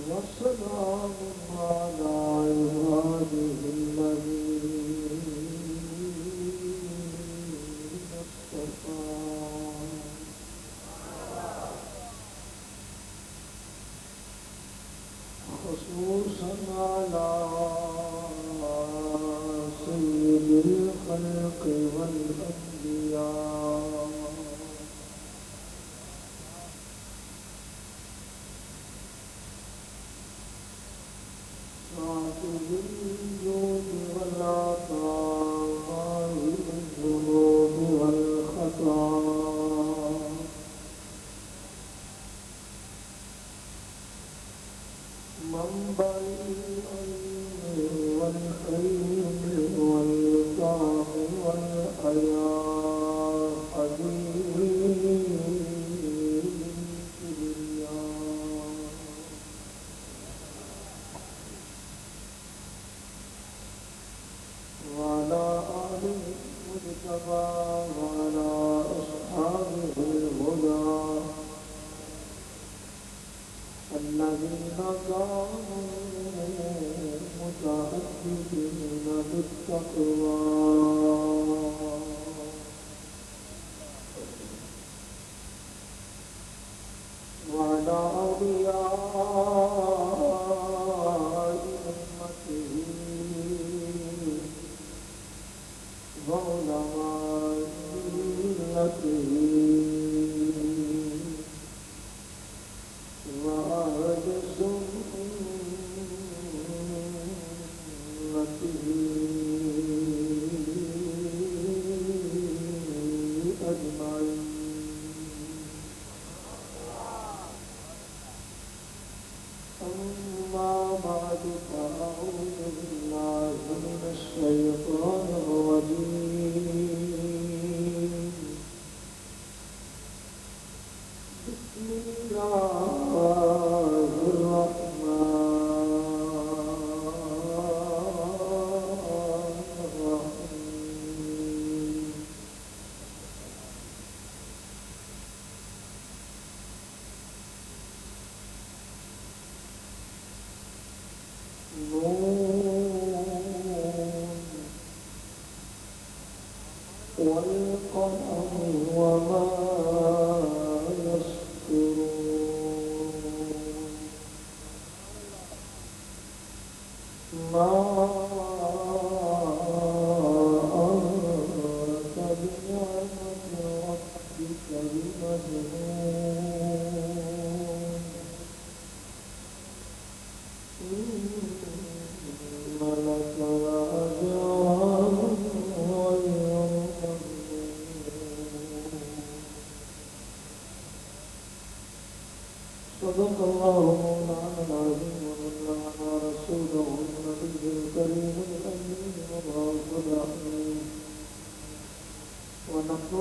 وسلام على عباده الذين اصطفى خصوصا على سيد الخلق والأنبياء صاحب الجود والعطاء الذنوب والخطا منبع العلم والخير والطعم والحياة حبيب الكبرياء وعلى آله المجتبى وعلى أصحابه الهدى الذين كانوا متعبدين بالتقوى وعلى أولياء أمته وعلماء ملته وأهل سنته أجمعين أما بعد فأعوذ بالله من الشيطان الرجيم بسم الله الرحمن الرحيم نون والقلم وما يسطرون ما أنت بنعمة ربك بمجنون إن لك لأجرا غير صدق الله مولانا العظيم ونبينا رسوله النبي الكريم الأمين وبعث الرحيم ونحن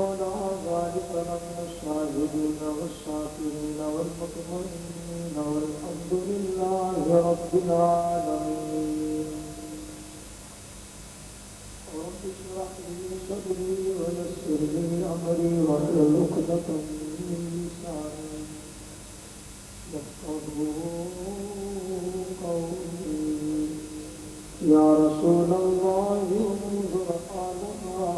ذلك من الشاهدين والشاكرين والمطمئنين والحمد لله رب العالمين رب اشرح لي صدري ويسر لي أمري واحلل عقدة من لساني قولي يا رسول الله انظر حالنا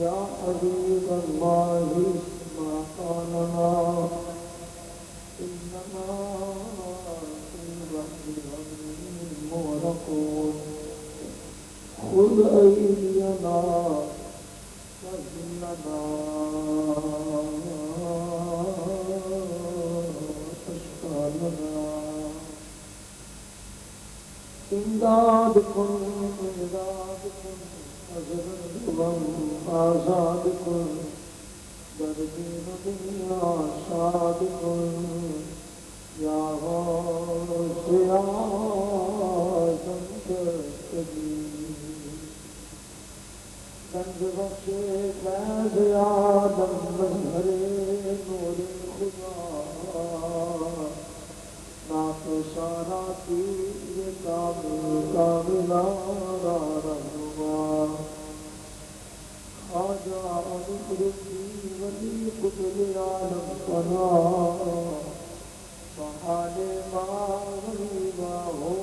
يا حبيب الله اسمع قالنا إننا في بحر مغرقون خذ أيدينا فإننا أشفالنا إمدادكم أجرهم آزادكم دردين دنيا شادكم يا غوث يا گنج بخشے فیض آدم مظہرے نور خدا نعت سارا پیر کامل کاملا رہنما آجا نصرتی ولی قتل عالم فنا بحال ما غریبا ہو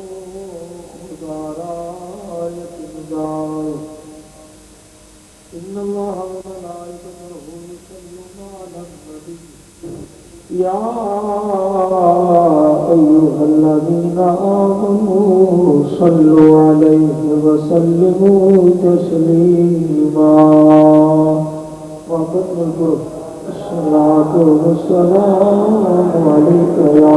خدا رایت مدار ان اللہ وملائکتہ یصلون علی النبی یا ایھا الذین آمنوا صلوا علیہ وسلموا تسلیما وقت ملکو الصلاۃ والسلام علیک یا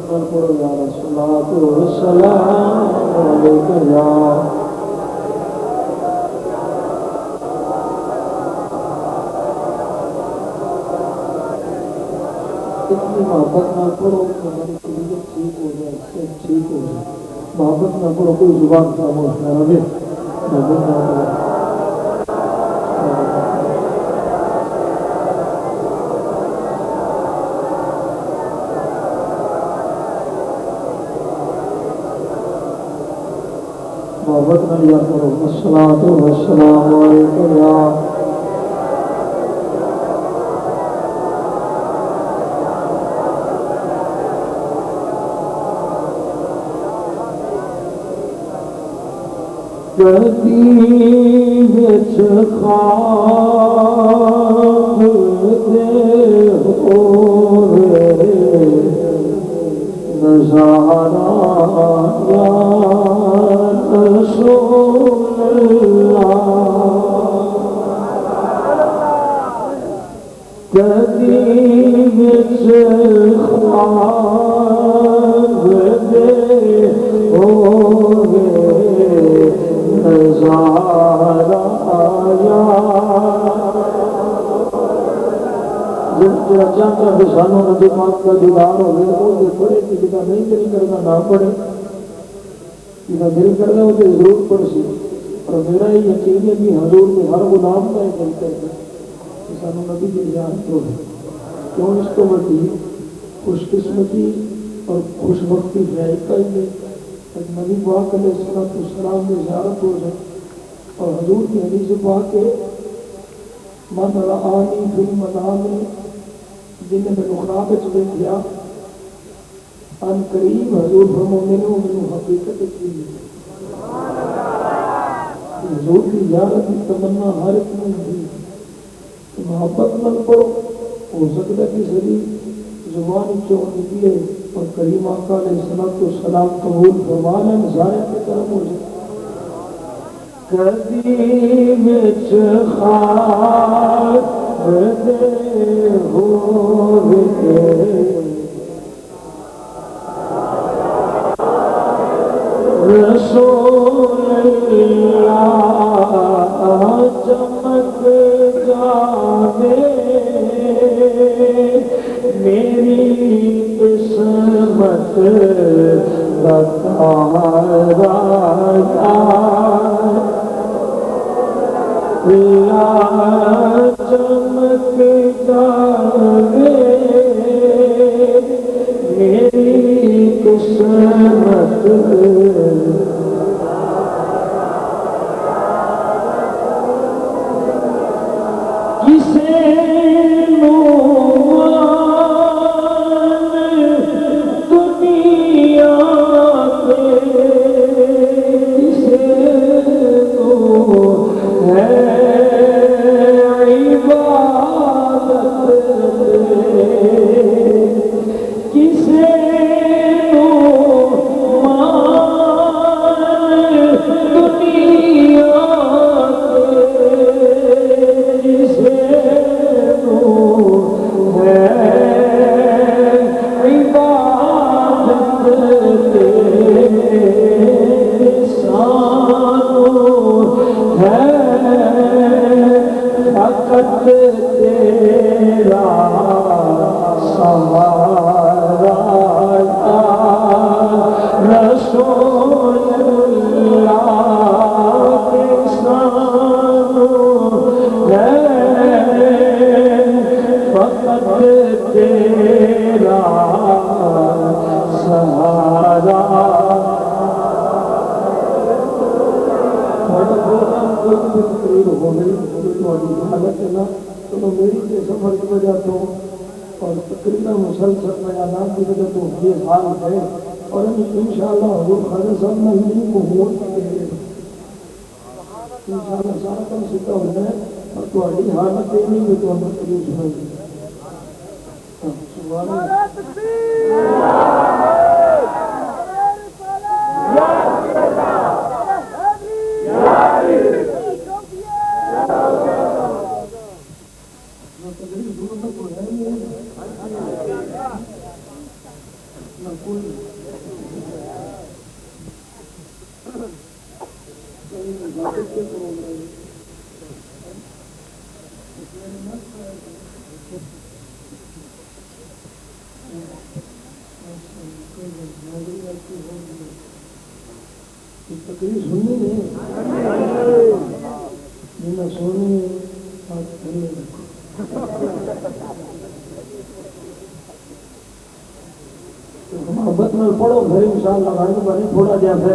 الصلاۃ والسلام علیک یا اتنی محبت نہ کرو کہ ہماری طبیعت ٹھیک ہو جائے صحت ٹھیک ہو جائے محبت نہ کرو کوئی زبان خاموش نہ رہے محبت نہ کرو محبت نہ لیا کرو الصلاۃ والسلام علیک یا کردی وچ خواب دے ہوئے نظارہ یا رسول اللہ کردی وچ خواب دے ہوئے نظارہ آیا جب چاہتا کہ سانوں نبی پاک کا دیدار ہوئے وہ جو پڑھے کہ جدا نہیں دل کرنا نہ پڑھے جدا دل کرنا وہ تو ضرور پڑھ سی اور میرا یہ یقین ہے کہ حضور میں ہر غلام کا ایک دل کرتا ہے کہ سانوں نبی کی جان تو ہے کیوں اس کو بڑی خوش قسمتی اور خوش وقتی ذائقہ ہی نبی پاک علیہ السلام میں زیارت ہو جائے اور حضور کی حدیث پاک کے من رآنی فی المنام جنہیں میں نخراب چلے گیا ان قریب حضور فرمانے میں حقیقت کی حضور کی زیارت کی تمنا ہر ایک میں ہوئی کہ محبت نہ پڑھو ہو سکتا ہے کہ صدی زبان چونی دیے اور کریم آقا علیہ السلام قبول فرمانا ظاہر کے کرم ہو جائے کدی وچ خواب دے ہوئے رسول اللہ چمک جاوے میری قسمت بتارا چمک جاوے میری قسمت رسول اللہ کے سانو تھوڑی حالت ہے نا چلو میری کے سفر کی وجہ تو اور تقریباً مسلسل بیانات کی وجہ تو یہ حال ہے اور انشاءاللہ حضور خواجہ صاحب مہینے کو ہون انشاءاللہ سارا کم سیدھا ہو جائے اور تھوڑی حالت نہیں ہے تو ہم تقریب سنائیں گے سبحان اللہ تقریر سننی نہیں جنہیں سونی بات کرنے لگو محبت میں پڑھو گھر انشاءاللہ غائب بنے تھوڑا جا ہے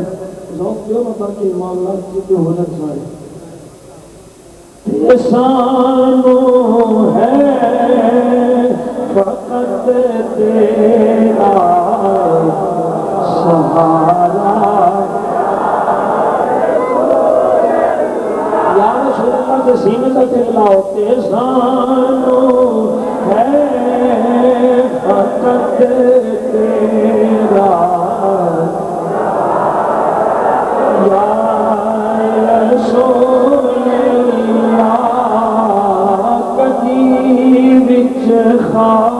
ذوق کیوں نہ تاکہ معاملات سیدھے ہو جائیں سارے احسانو ہے فقط تیرا سہارا یا رسول اللہ کے سینے کا چلاؤ احسانو ہے فقط تیرا یا رسول اللہ کدی وچ خار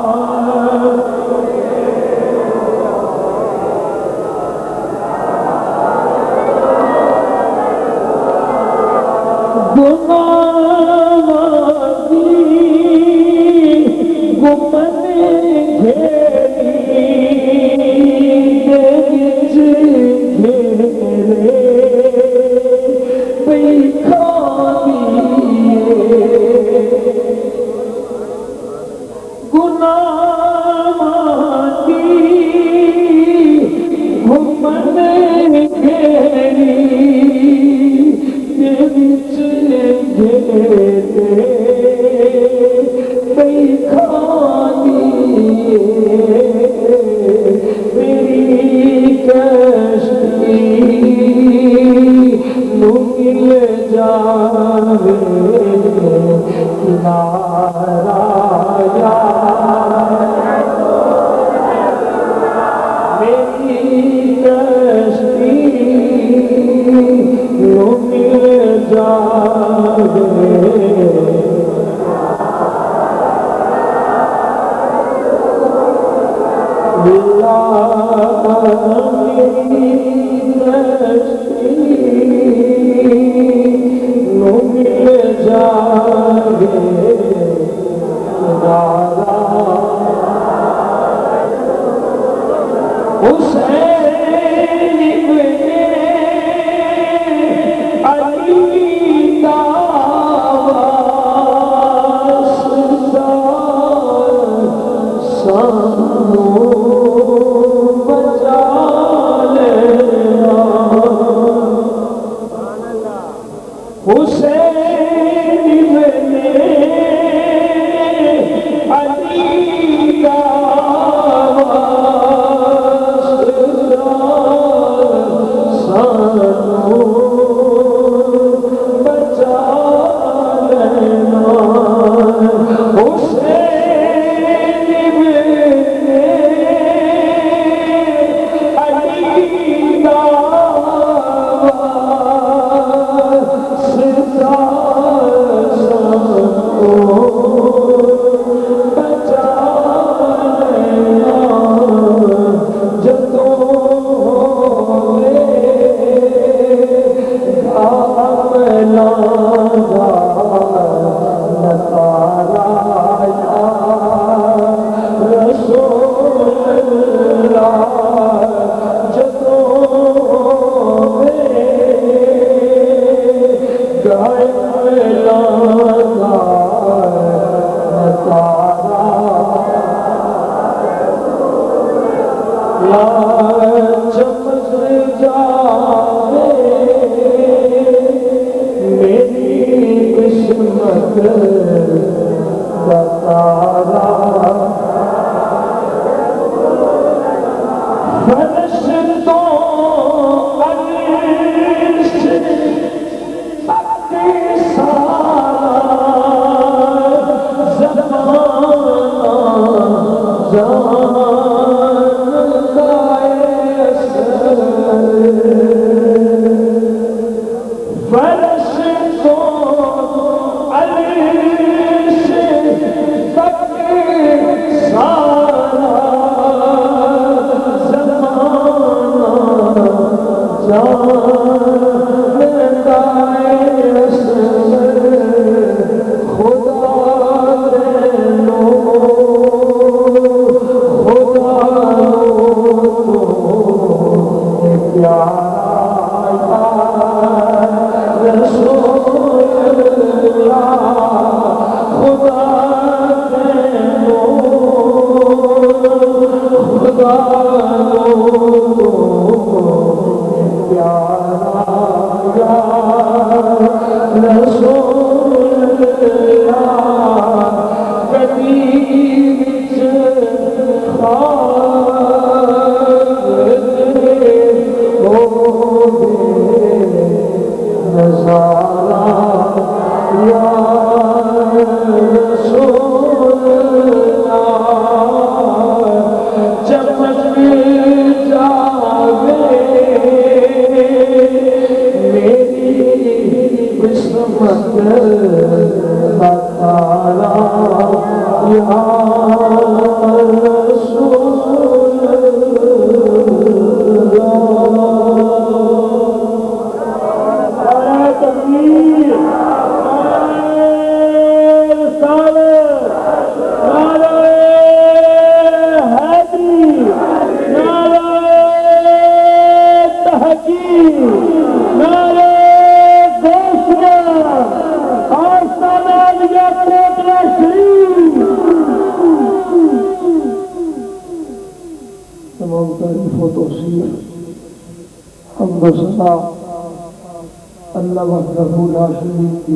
اللہ وحدہ لا شریک کی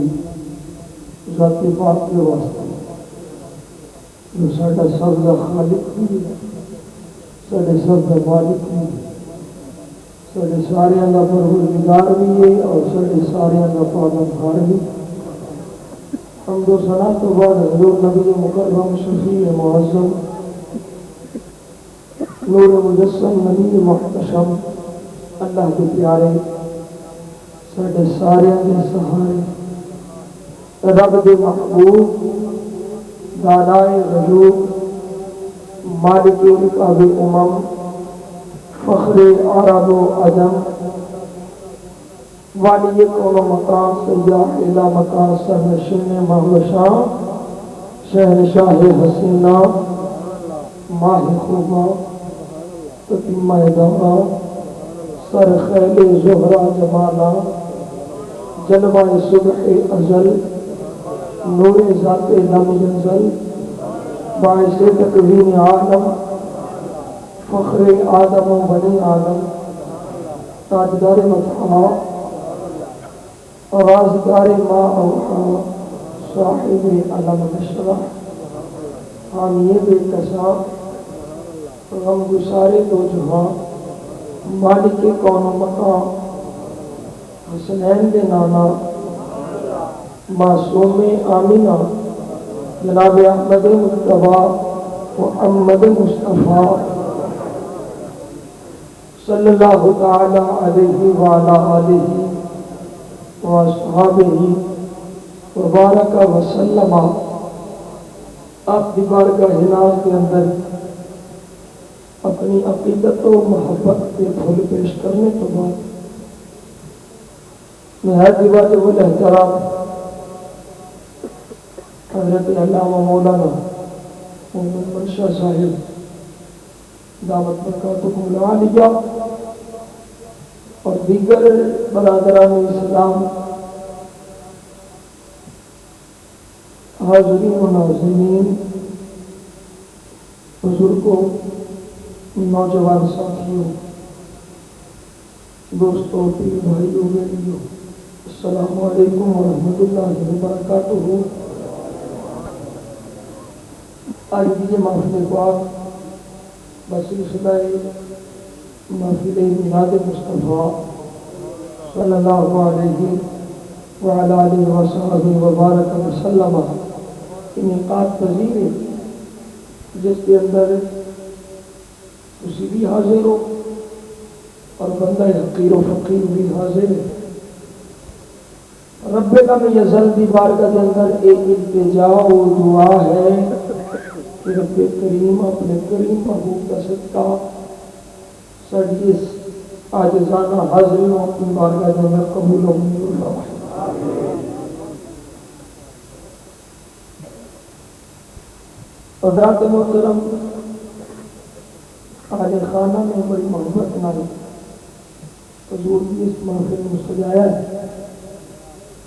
ذات پاک کے واسطے جو ساڈا سب دا خالق بھی ساڈے سب دا مالک بھی ساڈے سارے دا پروردگار بھی ہے اور ساڈے سارے دا پالنہار بھی حمد و ثنا تو بعد حضور نبی مکرم شفیع معظم نور مجسم نبی محتشم اللہ کے پیارے ساڈے سارے دے سہارے رب دے محبوب دانائے غیوب مالک رکاب فخر عرب و عجم والی کون مقام سیاح الہ مقام سرنشین مہوشاں شہنشاہ حسینہ ماہ خوبہ تتیمہ دہا سر خیل زہرہ جمالہ جلوہ صبح ازل نور ذات لم ینزل باعث تکوین عالم فخر آدم و بنی آدم تاجدار مدحہ رازدار ما اوحا صاحب علم نشرہ حامی بے کسا غم گسارے دو جہاں مالک کون و مقام حسنین دے نانا معصوم آمینہ جناب احمد مصطفیٰ محمد مصطفیٰ صلی اللہ تعالی علیہ وعلا آلہ واصحابہ وبارک وسلم آپ دی بارگاہ ناز کے اندر اپنی عقیدت و محبت کے پھول پیش کرنے تو بعد نہایت واجب الاحترام حضرت علامہ مولانا محمد منشا صاحب دعوت برکاتکم العالیہ اور دیگر برادران اسلام حاضرین و ناظرین بزرگوں نوجوان ساتھیوں دوستوں پیر بھائیوں بہنوں السلام علیکم ورحمۃ اللہ وبرکاتہ آج بھی محفل پاک بسلسلہ محفل میلاد مصطفیٰ صلی اللہ علیہ وعلی آلہ وصحبہ وبارک وسلم انعقاد پذیر ہے، جس کے اندر کسی بھی حاضر ہو اور بندہ حقیر و فقیر بھی حاضر ہے۔ رب لم یزل دی بارگاہ کے اندر ایک التجا و دعا ہے کہ رب کریم اپنے کریم محبوب کا صدقہ ساری اس عاجزانہ حاضری و اپنی بارگاہ کے اندر قبول و منظور فرمائے۔ حضرات محترم، اہل خانہ میں بڑی محبت نال حضور کی اس محفل میں سجایا ہے۔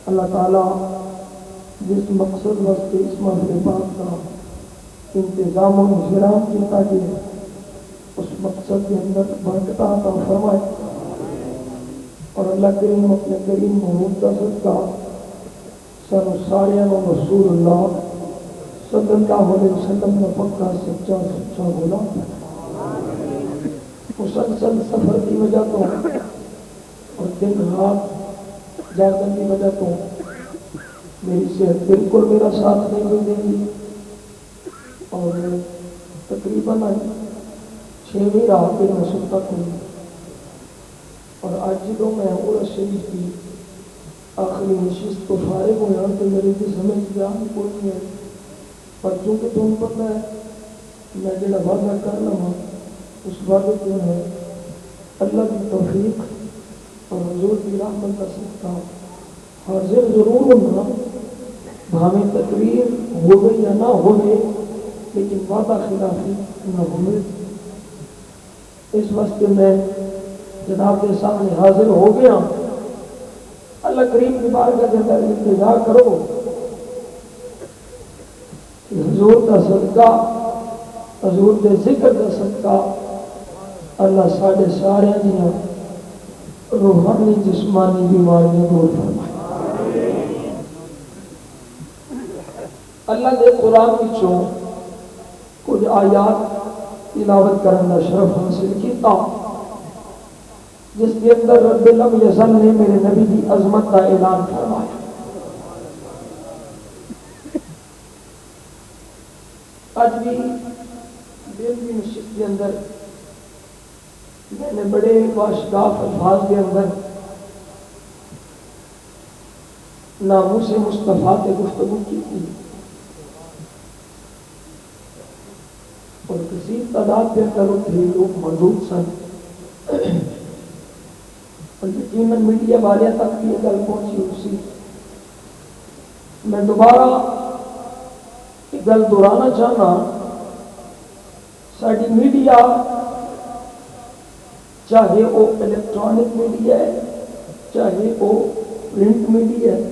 اللہ تعالیٰ جس مقصد واسطے اس محفل پاک کا انتظام و انہرام کیتا گیا اس مقصد کے اندر برکت عطا فرمائے، اور اللہ کریم اپنے کریم محمود کا صدقہ سن سارے رسول اللہ صلی اللہ علیہ وسلم کا پکا سچا غلام مسلسل سفر کی وجہ تو اور دن رات جاگن کی وجہ تو میری صحت بالکل میرا ساتھ نہیں دے گی، اور تقریباً 6ویں رات پہ میں سنتا ہوں، اور آج جدوں میں عرس شریف کی آخری نشست تو فارغ ہوا تو میرے کی سمجھ جان کوئی نہیں ہے، پر چونکہ تم پتہ ہے میں جڑا وعدہ کر لوں اس وعدے کو ہے اللہ کی توفیق اور حضور کی رحمت کا صدقہ حاضر ضرور ہونا، بھاویں تقریر ہوئے یا نہ ہوئے لیکن وعدہ خلافی نہ ہوئے۔ اس واسطے میں جناب کے سامنے حاضر ہو گیا۔ اللہ کریم کی بارگاہ کے اندر انتظار کرو کہ حضور کا صدقہ، حضور کے ذکر کا صدقہ اللہ ساڑھے سارے دیا روحانی جسمانی بیماریاں دور فرمائے۔ اللہ نے قرآن وچوں کچھ آیات تلاوت کرنا شرف حاصل کیتا، جس کے اندر رب لم یزل نے میرے نبی کی عظمت کا اعلان فرمایا۔ آج بھی دل کی نشست کے اندر میں نے بڑے واشگاف الفاظ کے اندر ناموس مصطفیٰ کے گفتگو کی تھی، اور کسی تعداد پہ کرو تھے لوگ موجود سن، اور یقیناً میڈیا والے تک بھی یہ گل پہنچی اسی۔ میں دوبارہ یہ گل دہرانا چاہنا، ساری میڈیا چاہے وہ الیکٹرانک میڈیا ہے چاہے وہ پرنٹ میڈیا ہے،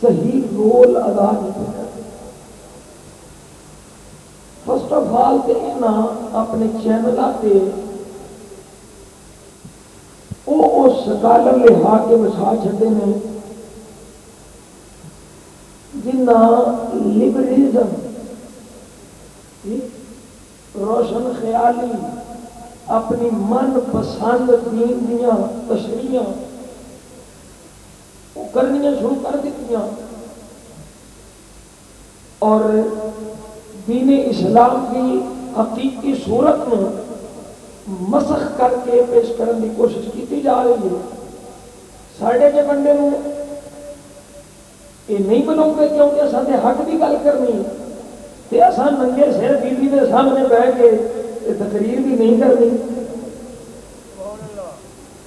صحیح رول ادا نہیں کرتے۔ فرسٹ آف آل تے اپنے چینل آتے وہ سکالر لہا کے بچھا چھڑے نے جنہ لبرلزم روشن خیالی اپنی من پسند دین دیاں تشریحاں وہ کرنیاں شروع کر دیتی، اور دین اسلام کی حقیقی صورت میں مسخ کر کے پیش کرنے کی کوشش کی جا رہی ہے۔ ساڑھے کے بندے میں یہ نہیں بناؤ گے کیونکہ اصل نے حق کی گل کرنی ہے، تے اصل ننگے سر بیوی کے سامنے بیٹھ کے تقریر بھی نہیں کرنی۔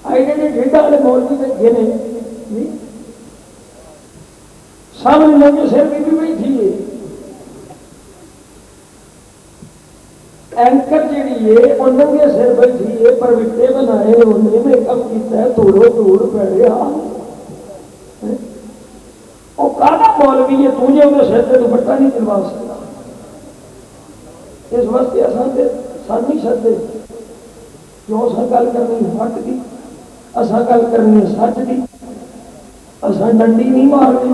آئیڈینٹی ڈیٹا والے مولوی نے گھنے سامنے ننگے سر بیوی بیٹھی ہے، اینکر جیڑی ہے وہ ننگے سر بیٹھی ہے، پر وٹے بنائے انہیں میں کم کیتا ہے توڑو توڑ پڑے وہ کانا مولوی ہے تجھے انہیں سر سے دوپٹہ نہیں دلوا سکتا۔ اس واسطے سان نہیں سکتے جو اساں گل کرنی حق دی، اساں گل کرنی سچ دی، اساں ڈنڈی نہیں مارنی،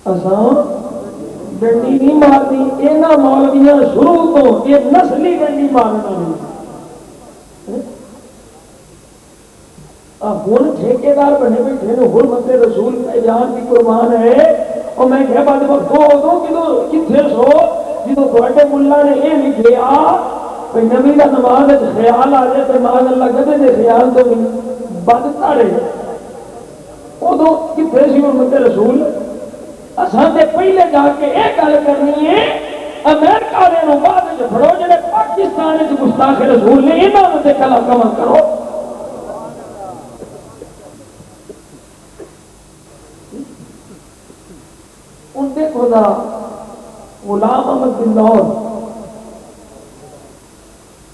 اساں ڈنڈی نہیں مارنی، یہاں مولویاں شروع تو یہ نسلی ڈنڈی مارنا نہیں۔ ہوں ٹھیکیدار بنے بیٹھے نے، حرمت رسول کا جان کی قربان ہے۔ اور میں کہہ بات وقت ہو کتنے سو جدو تھوڑے ملا نے یہ لکھیا کوئی نبی کا نماز خیال آ جائے تو نماز اللہ گدے کے خیال تو بد تاڑے، ادو کتنے سی حرمت رسول؟ اصل نے پہلے جا کے یہ گل کرنی ہے امریکہ والے بعد پڑھو جڑے پاکستان گستاخ رسول نے یہاں سے کلا کم کرو۔ ان دیکھو ذرا غلام احمد بن لاہور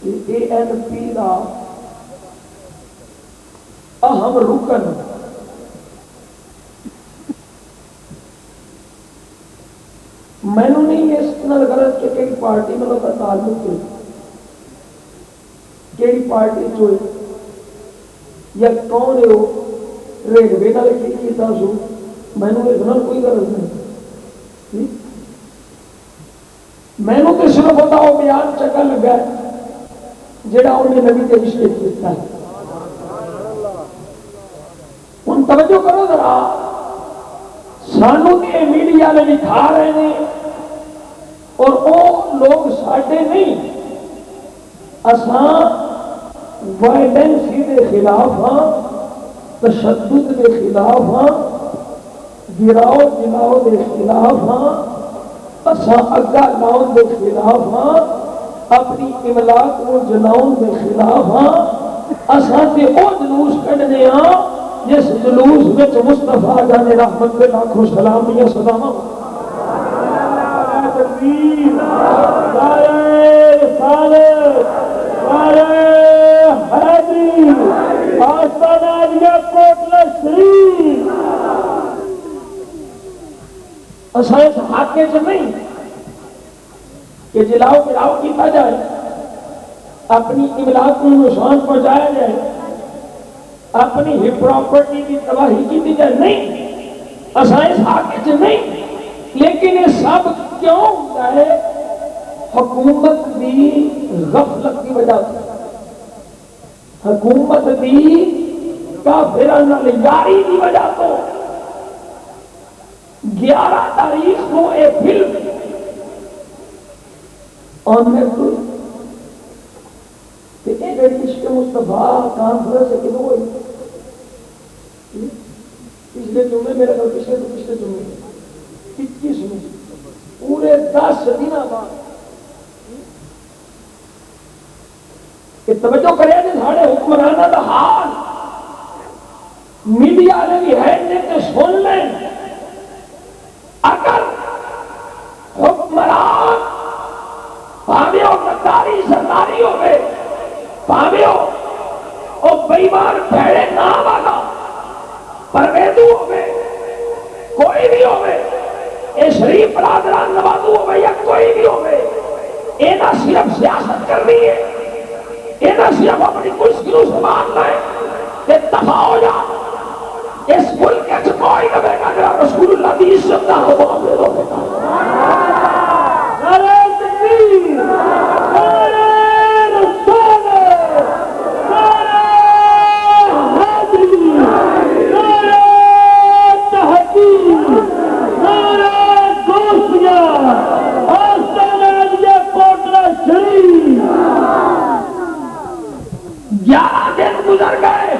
ANC کا اہم رکن، میں نے نہیں اس غلط کہ کئی پارٹی میں کا تعلق ہے، کئی پارٹی چوئے یا کون ہے وہ ریلوے نال کی کیتا سو، میں نے اس نال کوئی غرض نہیں، میں نے تو صرف ہوتا وہ بیان چکا لگا ہے جڑا انہیں نبی کے رشتے کیتا ہے۔ ان توجہ کرو ذرا، سانو یہ میڈیا نے دکھا رہے ہیں اور وہ لوگ ساڈے نہیں، اساں وائلنسی کے خلاف ہاں، تشدد کے خلاف ہاں، گراؤ جلاؤ کے خلاف ہاں، اساں اگا لاؤ کے خلاف ہاں، اپنی املاک کو جلاؤ کے خلاف ہاں، اساں تے او جلوس کڈنے ہاں جس جلوس میں مصطفیٰ جان رحمت کے لاکھوں سلامیاں صدامہ تکبیر، نعرہ رسالت، نعرہ حیدری، آستانہ عالیہ کوٹلہ شریف۔ اساں اس حق سے نہیں کہ جلاؤ گراؤ کیتا جائے، اپنی املاک کو نقصان پہنچایا جائے، اپنی ہی پراپرٹی کی تباہی کی جائے، نہیں، اساں اس حق سے نہیں، لیکن یہ سب کیوں ہوتا ہے؟ حکومت دی غفلت کی وجہ سے، حکومت دی کافرانہ یاری کی وجہ سے۔ 11 تاریخ کو ایک فلم عشق مصطفیٰ کانفرنس ہے کدھر ہوئی؟ پچھلے جمعے میرے گھر پچھلے جمعے 21 میں پورے 10 دن بعد توجہ کرے کہ سارے حکمرانوں کا حال میڈیا والے بھی ہے کہ سن لیں، اگر حکمران پاوے ہو غداری سرداری ہو گئے، پاوے ہو بےمان بھڑے نام والا پرویدو ہو گئے، کوئی بھی ہو گئے، اے شریف برادران نوازو ہو گئے یا کوئی بھی ہو گئے، اینا صرف سیاست کرنی ہے، اینا صرف اپنی کرسیوں سنبھال لائے کہ دفاع ہو جا، اس ملک کے کوئی نہ بیٹا جا رسول اللہ دی عزت نہ ہو معاملے دو بیٹا۔ نعرہ تکبیر، نعرہ رسالت، نعرہ حیدری، نعرہ تحقیق، نعرہ غوثیہ، آستانہ عالیہ کوٹلہ شریف۔ 11 دن گزر گئے،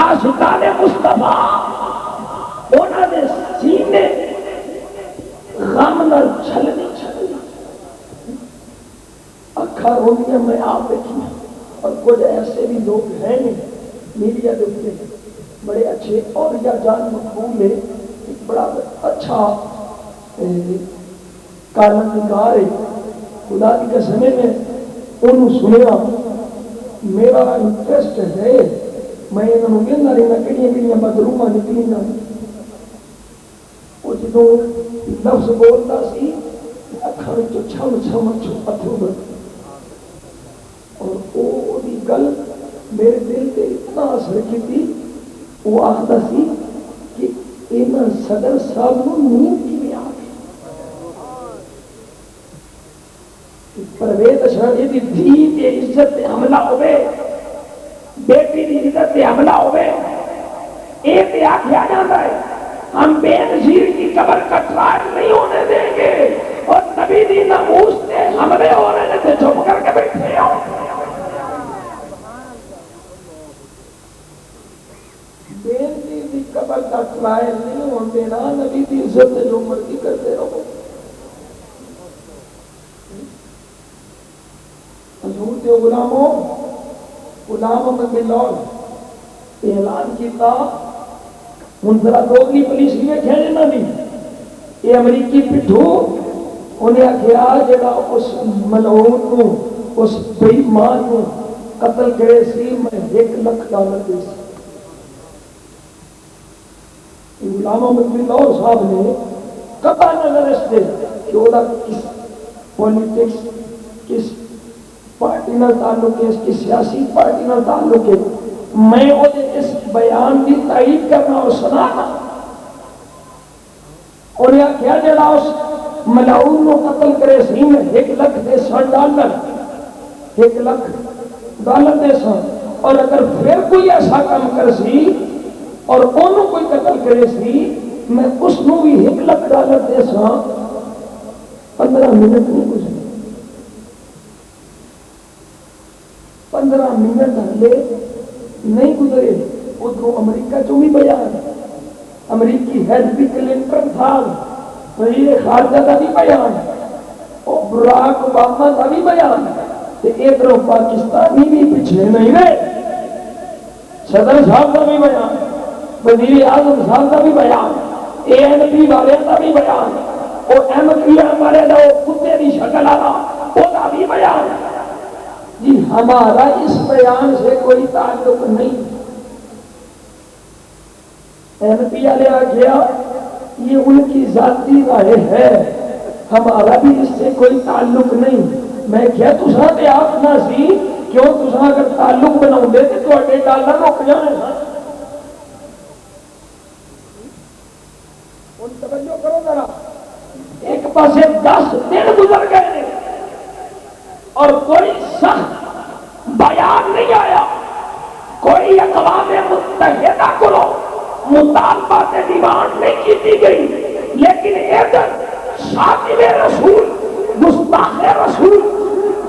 عاشقان مصطفیٰ انہوں نے سینے غم نال چھلنی اکھا روندیاں میں آپ دیکھی، اور کچھ ایسے بھی لوگ ہیں میڈیا دیکھتے ہیں بڑے اچھے اور یا جان مقبول ہے، ایک بڑا اچھا کالم نگار ہے، خدا کی قسم میں انہوں سنیا میرا انٹرسٹ ہے، میں انہوں کہنا رہنا کڑیاں بدرومہ نکلی نہ، وہ جدوں لفظ بولتا سی اکھاں وچوں چھم چھم اتھرو بہتے، اور وہ دی گل میرے دل پہ اتنا اثر کی وہ آخر سی کہ انہاں صدر صاحب کو نیند کی آ گئی پرویز اشرفی دی دھی تے عزت تے حملہ ہوئے بیٹی دی عزت تے حملہ ہوئے اے تے آکھیا جاتا ہے ہم بے نظیر کی قبر کا ٹرائل نہیں ہونے دیں گے اور نبی دی ناموس تے حملے ہو رہے تھے چھپ کر کے بیٹھے ہو بے نظیر کی قبر کا ٹرائل نہیں ہونے نا نبی دی عزت تے جو مرضی کرتے رہو حضور کے غلاموں میں ملون اعلان کیتا منظرہ دوگلی پولیس بھی کھیلنا نہیں یہ امریکی پٹھو انہیں آخیا جڑا اس ملعون کو اس بے ایمان کو قتل کرے سی میں $1,00,000 دے سی غلاموں میں ملون صاحب نے قطع نظر اس دے کہ وہ کس پولیٹکس کس پارٹی نہ تعلق ہے اس کی سیاسی پارٹی نہ تعلق ہے میں اس بیان کی تائید کرنا اور سنانا انہیں کیا جڑا اس ملعون کو قتل کرے سی میں $1,00,000 $1,00,000 دے سا اور اگر پھر کوئی ایسا کام کر سی اور انہوں کوئی قتل کرے سی میں اس نو بھی $1,00,000 دے سا 15 منٹ نہیں گزرے 15 منٹ ہلے نہیں گزرے ادھر امریکہ چوں بھی بیان امریکی ہیلری کلنٹن تھا وزیر خارجہ کا بھی بیان اور براک اوباما کا بھی بیان ادھر پاکستانی بھی پیچھے نہیں رہے صدر صاحب کا بھی بیان وزیر اعظم صاحب کا بھی بیان ANP والے کا بھی بیان اور MPM والے کا کتے کی شکل والا وہ بھی بیان جی ہمارا اس بیان سے کوئی تعلق نہیں MP والے آ گیا یہ ان کی ذاتی رائے ہے ہمارا بھی اس سے کوئی تعلق نہیں میں کیا تسا تے آپ نہ سی کیوں تسا اگر تعلق بناؤ دے تو تواڈے ڈالر رک جانے ان توجہ کرو ذرا ایک پاسے 10 دن گزر گئے اور کوئی سخت بیان نہیں آیا کوئی اقوام متحدہ کو مطالبہ سے ڈیمانڈ نہیں کی گئی لیکن ادھر شاتم رسول گستاخ رسول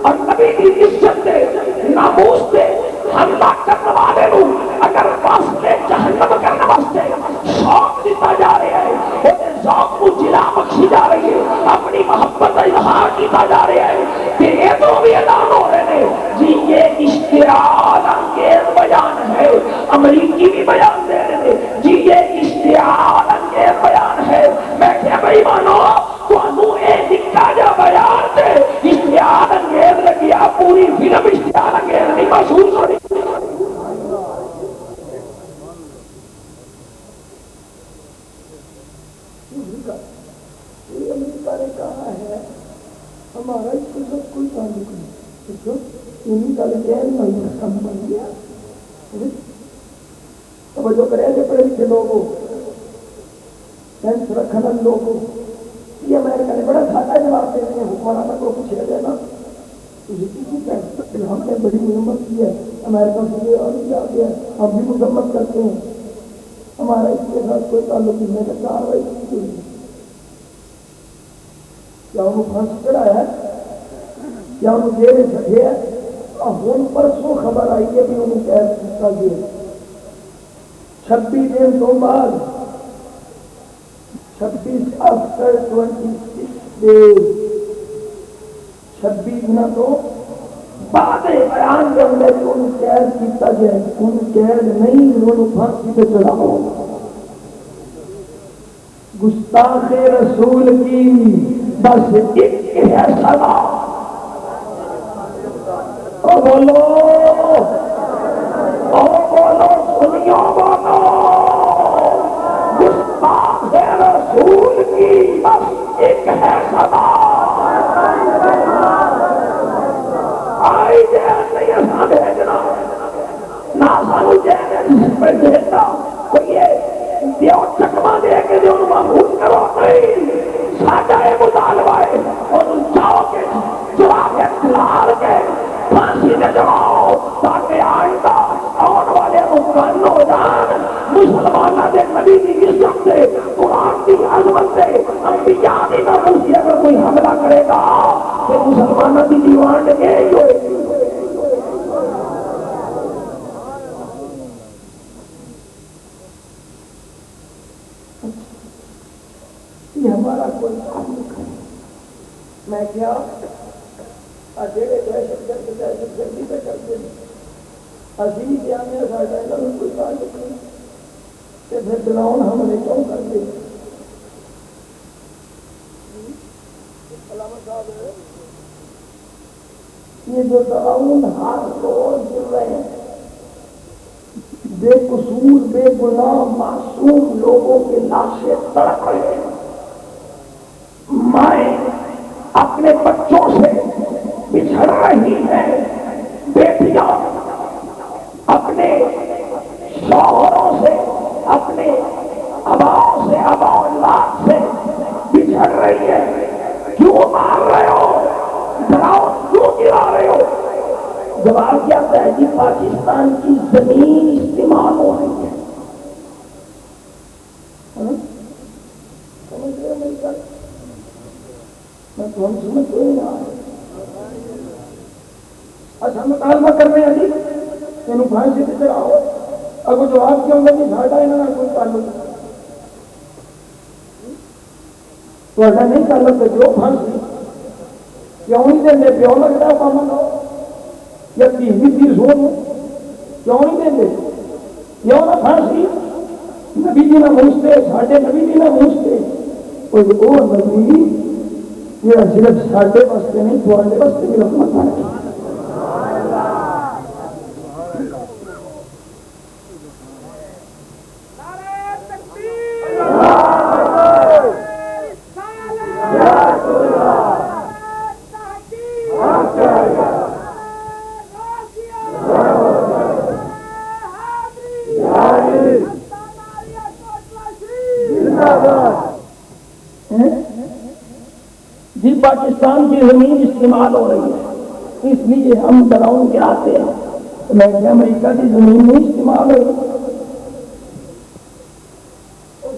اور نبی کی عزت دے ناموس دے حملہ کرنے والے کو اگر واسطے جہنم کرنے واسطے شوق دیتا جا رہا ہے انہیں ذوق کو جلا بخشی جا رہی ہے اپنی محبت اظہار کیتا جا رہا ہے کہ یہ تو بھی اعلان ہو رہے ہیں جی یہ اشتعال انگیز بیان ہے امریکی بھی بیان دے رہے ہیں جی یہ اشتعال انگیز بیان ہے میں کیا بھائی مانو تو اے نکا جا بیان دے اشتعال انگیز لگیا پوری فلم اشتعال انگیز نہیں محسوس ہو رہی امریکہ نے کہا ہے ہمارا اس کے ساتھ کوئی تعلق نہیں انہیں کا لگین میں کم بن گیا توجہ کرے جو پڑھے لکھے لوگوں سینس رکھنا لوگوں یہ امریکہ نے بڑا سادہ جواب دے دیا حکمرانہ کو پوچھا جائے نا ہم نے بڑی مذمت کی ہے امریکہ سے یہ اور کیا گیا ہم بھی مذمت کرتے ہیں ہمارا اس کے ساتھ کوئی تعلق نہیں میں نے کاروائی کی ہوئی کیا انہوں پھانسی چڑھایا ہے کیا انہوں دے نہیں سکے ہے ہوں پرسوں خبر آئی ہے کہ انہوں قید کیا گیا 26 دن تو بعد 26 after 26 days 26 دن تو بعد بیان کے اندر انہوں قید کیتا گیا انہوں قید نہیں انہوں پھانسی پہ چڑھاؤ گستاخ رسول کی بس ایک ہے سزا او بولو سنیو بولو گستاخ رسول کی بس ایک ہے سزا آئی جائے نہیں ایسا بھیجنا آن والے کن ہو جان مسلمانوں کے نبی کی عزت سے قرآن کی عظمت سے انبیاء کی ناموس سے اگر کوئی حملہ کرے گا تو مسلمانوں کی ڈیمانڈ یہی ہوئے گی یہ ہمارا کوئی تعلق ہے میں کیا جڑے دہشت گردی پہ کرتے ہیں ابھی جانے ساڈا کوئی تعلق نہیں کہ پھر ڈراؤن حملے کیوں کرتے یہ جو ڈراؤن ہر روز گر رہے ہیں بے قصور بے گناہ معصوم لوگوں کے لاشیں تڑپ رہے ہیں مائیں اپنے بچوں سے بچھڑ رہی ہیں بیٹیاں اپنے شوہروں سے اپنے اباؤں سے ابا اولاد سے بچھڑ رہی ہے کیوں مار رہے ہو ڈراؤ کیوں گرا رہے ہو جواب کیا ہے جی پاکستان کی زمین استعمال ہو رہی ہے سمجھ رہے میری بات میں تو ہم سمجھ کوئی نہ اچھا مطالبہ کر رہے ہیں جی تینوں پھانسی سے چڑھاؤ اگر جواب کیا ہوگا جی ساڈا انہاں کوئی تعلق تہاڈا نہیں تعلق ہے جو پھانسی کیوں نہیں دیں گے پیو لگتا ہے کام لو یا تیسری سو کیوں نہیں دیں گے کیوں نہ پھانسی نبی جی نہ پہنچتے ساڈے نبی جی نہ پہنچتے وہ نبی یہ صرف ساڈے واسطے نہیں تھوڑے واسطے بھی رحمت ہے جی پاکستان کی زمین استعمال ہو رہی ہے اس لیے ہم ڈراؤن گراتے ہیں میں کہ امریکہ کی زمین نہیں استعمال ہو رہی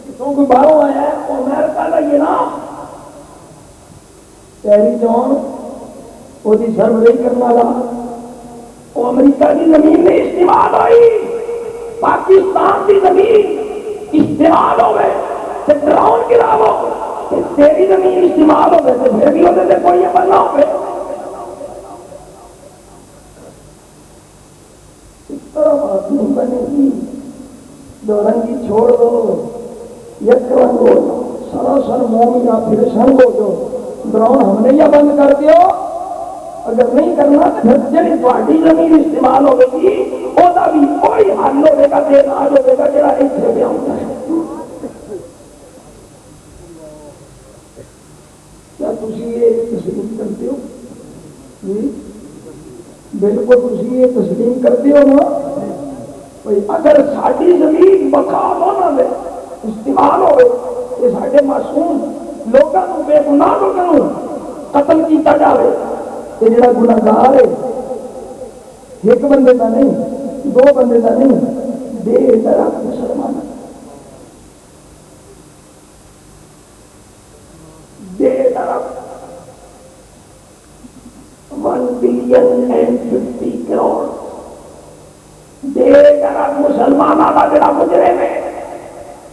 کسوں کو باہر آیا ہے وہ امریکہ کا یہ نا پیری جون وہ سربراہی کرنے والا وہ امریکہ کی زمین نہیں استعمال ہوئی پاکستان کی زمین استعمال ہو گئے ڈراؤن گراو تیری زمین استعمال ہو گئے تو پھر بھی ہوتے تھے کوئی یہ بننا ہو گئے اس طرح بات نہیں بنے گی دو رنگی چھوڑ دو یک رنگ ہو سراسر مومنہ پھر سنگ ہو جو ڈراؤن ہم نے یہ بند کر دیو اگر نہیں کرنا تو پھر جنہیں تھوڑی زمین استعمال ہو گئی وہ بھی کوئی حل ہوئے گا دیر آج ہوئے گا جڑا ایک سے بھی ہوتا ہے کیا تسی یہ تسلیم کرتے ہو جی بالکل تسی یہ تسلیم کرتے ہو نا اگر ساری زمین بقال ہونا دے استعمال ہوئے یہ سارے معصوم لوگوں بے گناہ لوگوں قتل کیتا جائے یہ جڑا گناہگار ہے ایک بندے کا نہیں دو بندے کا نہیں بے طرح مسلمان بے طرف 1 بلین اینڈ 50 کروڑ بے طرف مسلمانوں کا جڑا مجرم ہے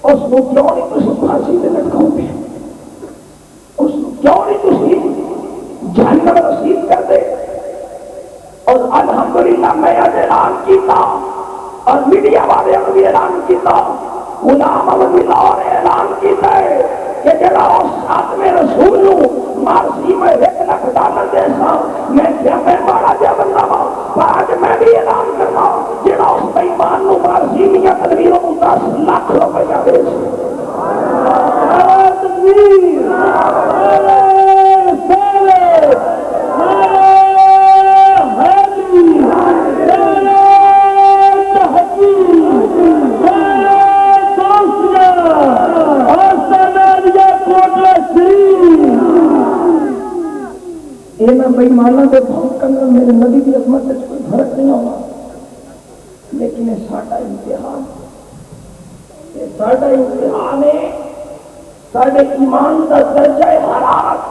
اس کو کیوں نہیں تسی پھانسی سے لٹکاؤ گے اس کو کیوں نہیں تسی جہنم رسید کر دے اور الحمدللہ میں اعلان کیتا اور میڈیا والے نے بھی اعلان کیتا غلام احمد ملا نے اعلان کیتا ہے کہ جڑا اس ساتویں رسول مارسی میں $1,00,000 دے سا میں کیا میں بڑا جا بندہ ہوں آج میں بھی اعلان کرنا جڑا اس بےمان نو مارسی میں تدبیروں کو $10,00,000 دے بےمانہ کے بہت کم میرے نبی کی عظمت سے کوئی فرق نہیں ہوگا لیکن یہ ساڈا امتحان ہے ساڈے ایمان کا درجہ حرارت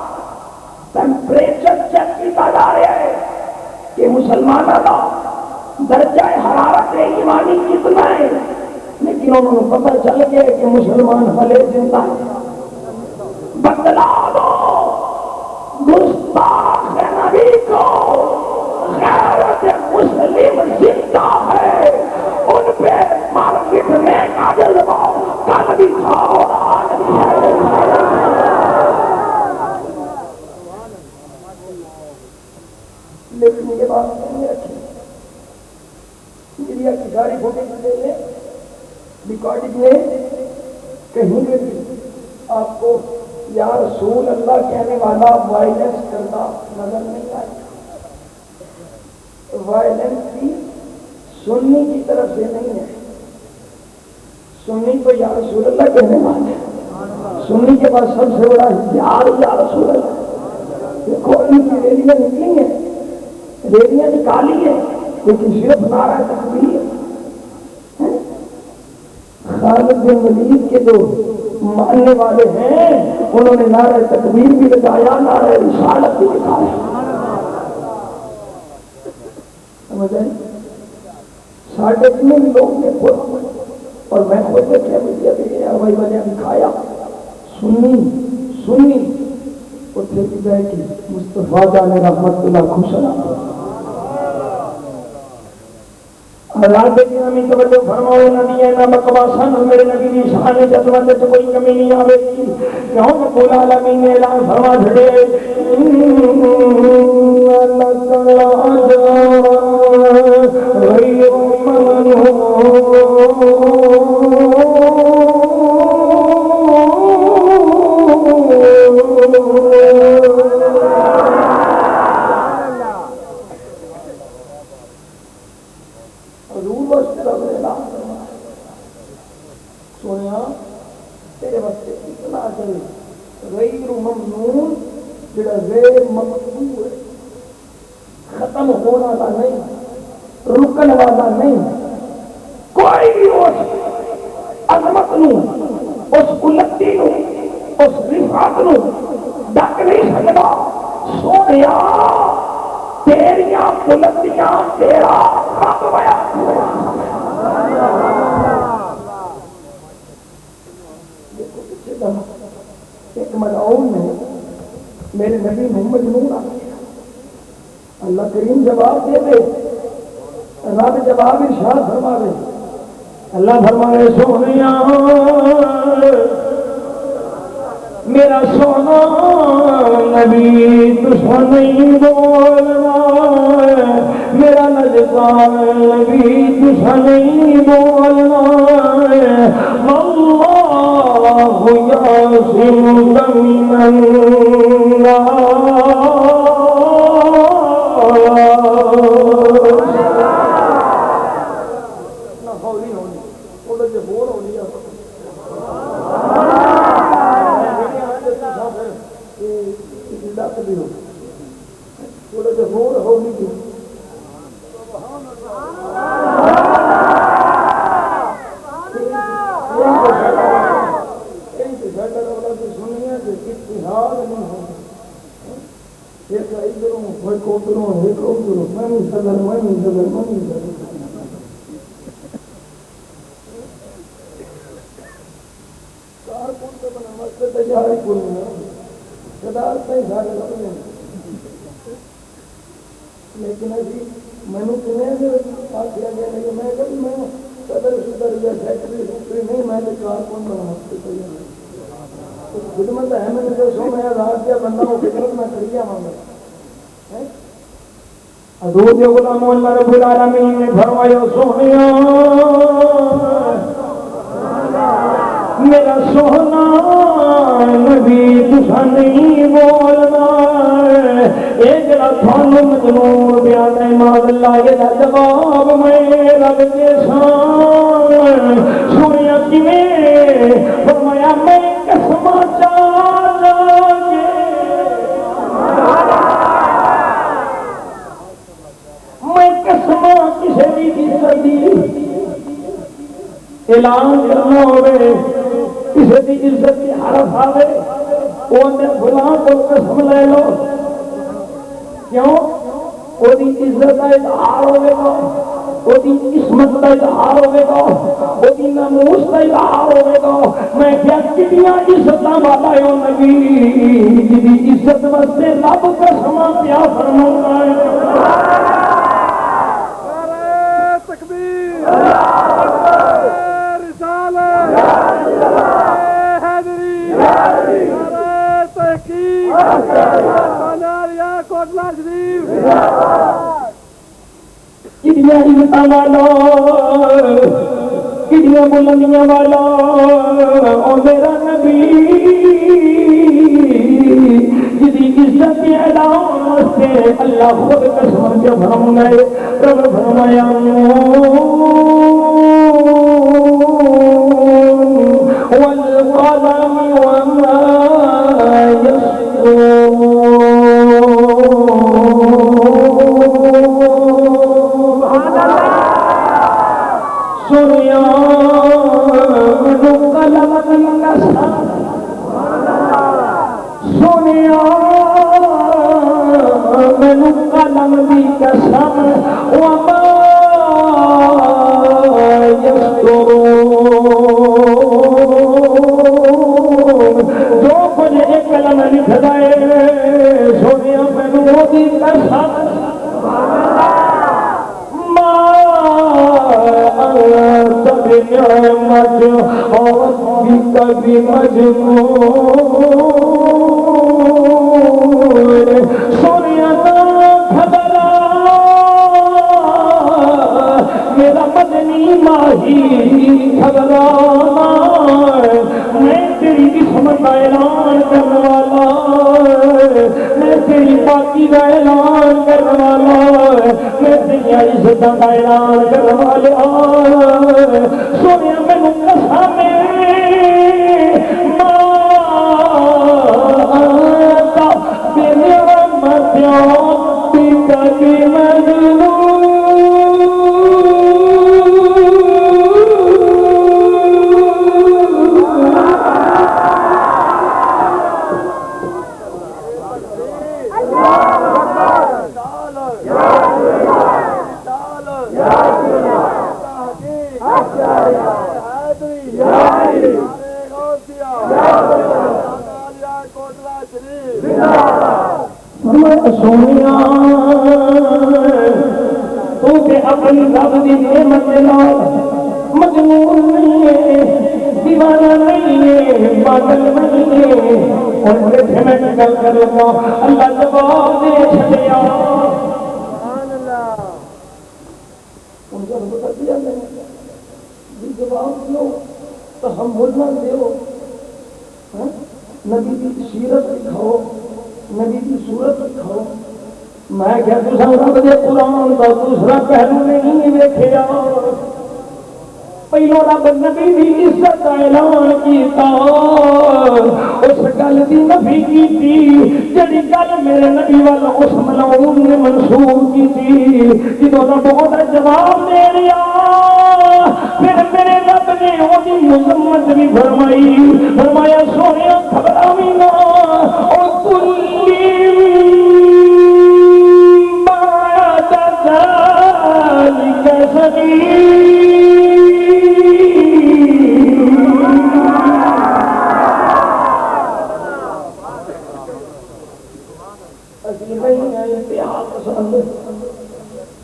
ٹیمپریچر چیک کیا جا رہا ہے کہ مسلمانوں کا درجہ حرارت ایمانی کتنا ہے، لیکن انہوں نے پتہ چل گیا کہ مسلمان ہلے زندہ ہے۔ بدلا دو گستاخ نبی کو، غیرت مسلم زندہ ہے، ان پہ مار پٹنے کا جذبہ کل بھی تھا اور آج بھی ہے۔ لیکن یہ بات نہیں رکھی، میڈیا کی ساری فوٹیج لے لیں، ریکارڈنگ میں کہیں بھی آپ کو یا رسول اللہ کہنے والا وائلنس کرنا نظر نہیں آئے۔ وائلنس بھی سنی کی طرف سے نہیں ہے، سنی کو یا رسول اللہ کہنے والے، سنی کے بعد سب سے بڑا یا رسول اللہ۔ دیکھو ان کی ریلیاں نکلی ہیں، ریلیاں نکالی ہیں، لیکن صرف نعرہ تکبیر۔ خالد بن ولید کے جو ماننے والے ہیں انہوں نے نعرہ تکبیر بھی لگایا، نعرہ رسالت بھی لگایا۔ سمجھ آئی؟ ساڑھے تین لوگ نے خود، اور میں خود دیکھا میڈیا پہ بھائی میں نے دکھایا، سنی اتنے کی جائے کہ مصطفیٰ جان رحمت اللہ خوش اللہ میں توجہ فرماؤ، نبی ہے نہ بکواسن، میرے نبی کی شان عظمت سے کوئی کمی نہیں آئے گی۔ کیوں کہ رب العالمین نے اعلان فرما چھڑے سویا تیرے واسطے اتنا اجر غیر ممنون، جڑا غیر مقبول ختم ہونے والا نہیں، رکن والا نہیں۔ کوئی بھی اس عظمت نو، اس بلندی نو، اس رفعت نو ڈک نہیں سکتا۔ سونیا تیریاں بلندیاں تیرا رب بیان ایک ملعون نے میرے نبی محمد نور اللہ کریم جواب دے دے، رب جواب ارشاد فرما دے۔ اللہ فرمائے سونیا میرا سونا نبی تجھے نہیں بولنا، میرا نجدار نبی تجھے نہیں بولنا، واللہ یعصمک من لیکن مینو کنہیں آخیا گیا نہیں، میں کبھی میں صدر صدر یا سیکٹری نہیں، میں تو کارکن بنا خدمت ہے، میں نے دسو میں آزاد کیا بندہ ہوں، خدمت میں کری جاؤں گا۔ حضور کے غلاموں اللہ رب العالمین نے فرمایا سونیا میرا سونا نبی تسا نہیں بولنا، یہ جڑا تھانوں مجنون بیان ہے ماذ اللہ، یہ جواب میں رب کے سامنے سنیا کیویں فرمایا میں قسم چاہ میں قسم کسی بھی دی سکتی اعلان کرنا ہوئے کسی کی عزت کی حرف آئے وہ فلاں کو قسم لے لو کیوں وہ عزت کا اظہار ہوئے گا وہ عصمت کا اظہار ہوئے گا وہ ناموس کا اظہار ہوئے گا میں کیا کتنی عزت والا ہے وہ نبی جی عزت واسطے رب قسم پیا فرماتا ہے کتنی عزت والا کتنی بلندیاں والا او میرا نبی جدی عزت کے اعلان سے اللہ خود قسم کے فرمائے رب فرمایا والقلم وما قلم دی قسم وما یسطرون جو کچھ ایک قلم لکھ دے سونیا مینوں دی قسم ما انت بنعمت ربک بمجنون خبرانا میں تیری قسمت کا اعلان کرنے والا میں تیری پاکی کا اعلان کرنے والا میں تیری عزت کا اعلان کرنے والا سونے مینوں قسم سونیا تو کہ اپنی رب کی نعمت مجنون نہیں ہے دیوانہ نہیں ہے پاگل نہیں ہے اور بیٹھے میں گل کروں گا اللہ جواب دے چھڑیا ان کا بتا دیا میں نے جواب دو تو ہم بولنا دیو نبی کی سیرت دکھاؤ نبی کی صورت دکھاؤ میں کیا تساں رب دے قرآن کا دوسرا پہلو نہیں ویکھیا پہلو رب نبی کی عزت کا اعلان کیتا اس گل کی نفی کیتی جڑی گل میرے نبی وال اس ملعون نے منسوب کیتی جدوں رب دا جواب دے لیا پھر میرے رب نے وہی مذمت بھی فرمائی فرمایا سونیا گھبراویں نہ او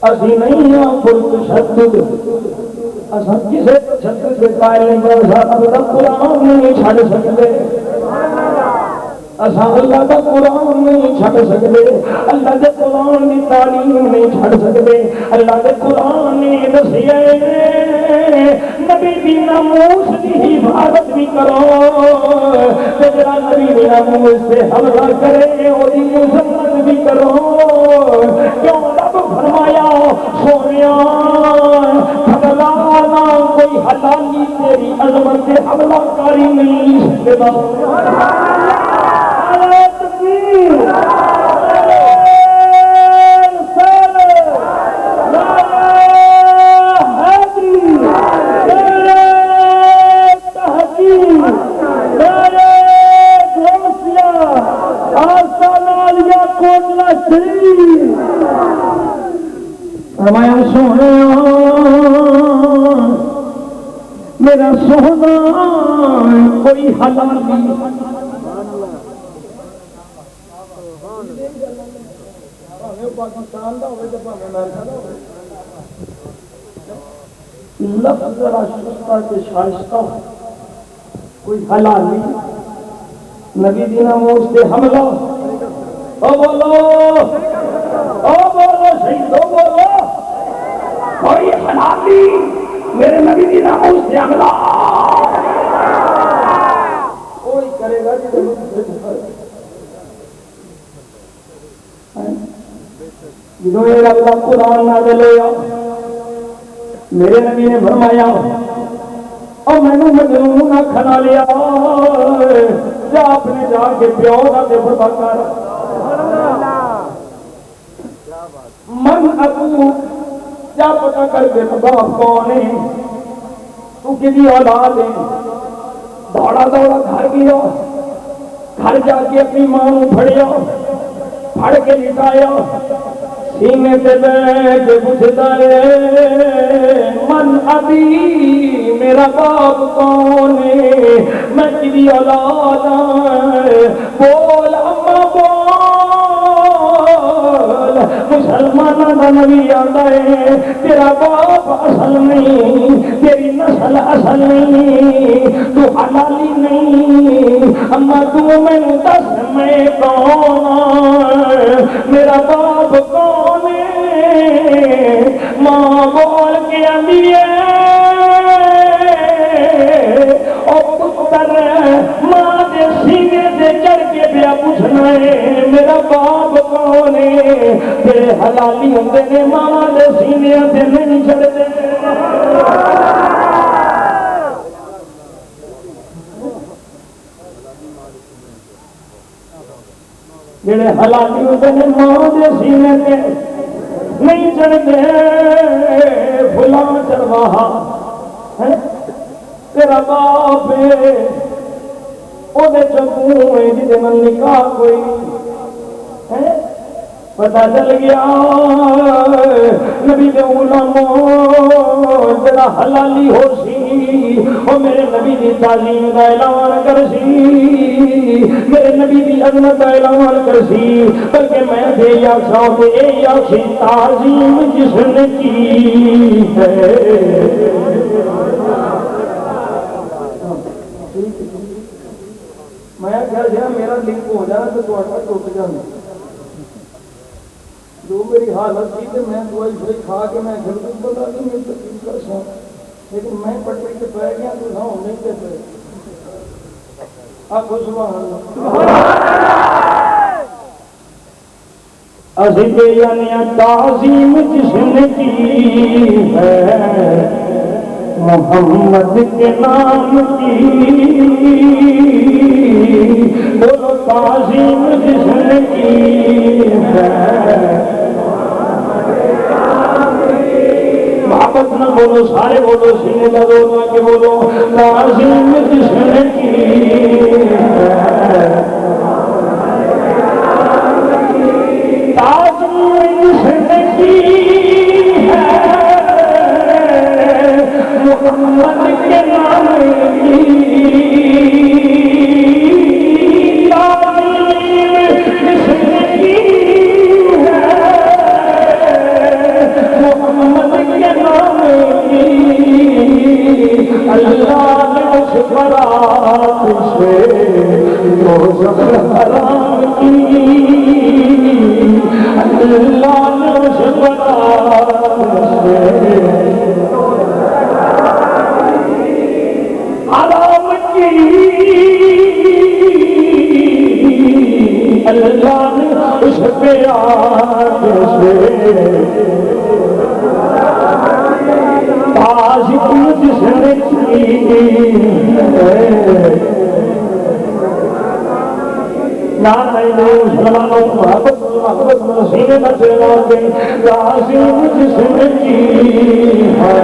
اسی نہیں ہاں پرتشدد اصل کسی تشدد کے قائل نہیں بن قرآن نہیں چھڑ سکتے اصل اللہ کا قرآن نہیں چھڑ سکتے اللہ کے قرآن کی تعلیم نہیں چھڑ سکتے اللہ کے قرآن نے دسیا نبی کی ناموس کی حفاظت بھی کرو جڑا نبی کے ناموس سے حملہ کرے وہی مذمت بھی کرو کیوں رب فرمایا سونیا حلالا کوئی حلالی تیری عظمت سے حملہ کاری نہیں سکتا میرا سونا کوئی حلال نہیں پاکستان کا لفظ ذرا شستہ کے شائستہ کوئی حلال نہیں نبی دینا موس سے حملہ او بولو شہیدو بولو کوئی حلال نہیں میرے نبی دینا موس سے حملہ کوئی کرے گا جدو اللہ قرآن نازل ہوا میرے نبی نے فرمایا اور میں نے مجنون نہ کھنا لیا جا اپنے جا کے پیو کا تے پتہ کر من ابو جا پتہ کر کے باپ کون ہے تو کسی اولاد ہے دوڑا دوڑا گھر گیا گھر جا کے اپنی ماں کو پھڑیا پھڑ کے لٹایا سینے سے بیٹھ پوچھتا ہے من ابھی میرا باپ کون ہے میں تیری اولاد بول اما بول مسلمانوں کا نبی آتا ہے تیرا باپ اصل نہیں تیری نسل اصل نہیں تو حلالی نہیں اما تو میں دس میں کون میرا باپ کون ماں بول کے آندی ہے اور پتر ماں دے سینے سے چڑھ کے پیا پوچھنا ہے میرا باپ کون ہے تیرے حلالی ہوندے نے ماں دے سینے سے نہیں چڑھتے جڑے حلالی ہوتے ہیں ماں دے سینے تے نہیں چڑھتے فلاں چڑھوا تیرا باپ وہ چکو جی من نکاح کوئی پتہ چل گیا نبی دے علماء جڑا حلالی ہو سی وہ میرے نبی دی تعلیم کا اعلان کر سی میرے نبی دی عظمت کا اعلان کر سی بلکہ میں دے یا ساؤں اے یا سی تعظیم جس نے کی ہے میں کہا میرا لنک ہو جانا تو تھوڑا ٹوٹ جانا جو میری حالت تھی تو میں دوائی شائی کھا کے میں گھر کو بتا دوں میں تکلیف کر سا لیکن میں پٹری سے پہ گیا تو نہ ہونے کے پہ آپ سبحان اللہ یعنی تعظیم جس نے کی ہے محمد کے نام کی بولو تعظیم جس نے کی ہے محبت نہ بولو سارے بولو سینے کا دور کے بولو تعظیم جس نے کی ہے تعظیم جس نے کی ہے محمد کے نام کی اللہ نے اس برات سے دوزخ حرام کی اللہ نے اس برات سے حرام کی اللہ نے اس پیار سے جس نے کی محبت سینے میں چلا گئی تعظیم جس نے کی ہے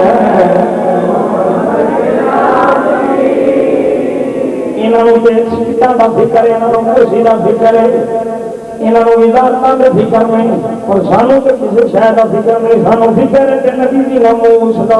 انہوں نے سیٹاں کا فکر انہوں کرسی کا فکر انہوں وزارتوں کے فکر نہیں اور سانوں تو کسی شہر کا فکر نہیں سانوں فکر ہے کہ نبی دی ناموس دا